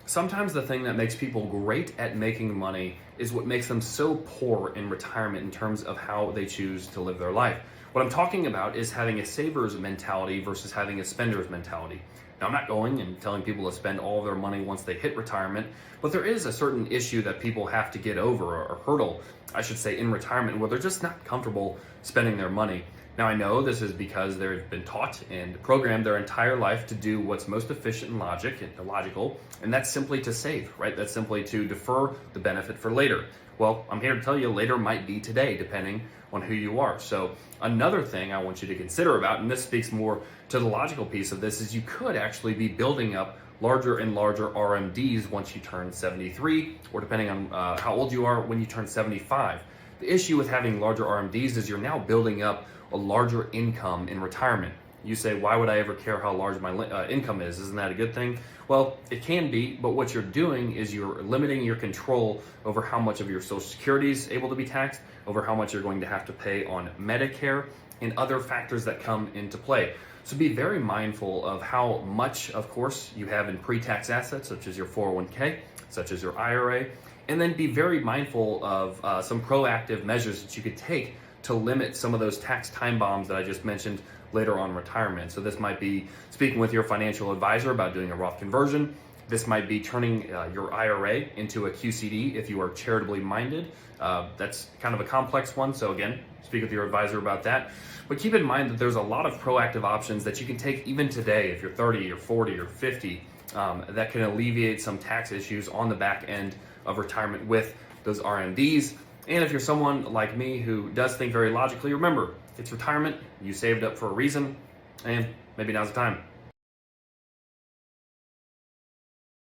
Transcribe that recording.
Sometimes the thing that makes people great at making money is what makes them so poor in retirement in terms of how they choose to live their life. What I'm talking about is having a saver's mentality versus having a spender's mentality. Now, I'm not going and telling people to spend all of their money once they hit retirement, but there is a certain issue that people have to get over, or hurdle, I should say, in retirement, where they're just not comfortable spending their money. Now, I know this is because they've been taught and programmed their entire life to do what's most efficient and logical, and that's simply to save, right? That's simply to defer the benefit for later. Well, I'm here to tell you later might be today, depending on who you are. So another thing I want you to consider about, and this speaks more to the logical piece of this, is you could actually be building up larger and larger RMDs once you turn 73, or depending on how old you are, when you turn 75. The issue with having larger RMDs is you're now building up a larger income in retirement. You say, why would I ever care how large my income is? Isn't that a good thing? Well, it can be, but what you're doing is you're limiting your control over how much of your Social Security is able to be taxed, over how much you're going to have to pay on Medicare, and other factors that come into play. So be very mindful of how much, of course, you have in pre-tax assets, such as your 401k, such as your IRA, and then be very mindful of some proactive measures that you could take to limit some of those tax time bombs that I just mentioned later on in retirement. So this might be speaking with your financial advisor about doing a Roth conversion. This might be turning your IRA into a QCD if you are charitably minded. That's kind of a complex one. So again, speak with your advisor about that. But keep in mind that there's a lot of proactive options that you can take even today if you're 30 or 40 or 50 that can alleviate some tax issues on the back end of retirement with those RMDs. And if you're someone like me who does think very logically, remember, it's retirement, you saved up for a reason, and maybe now's the time.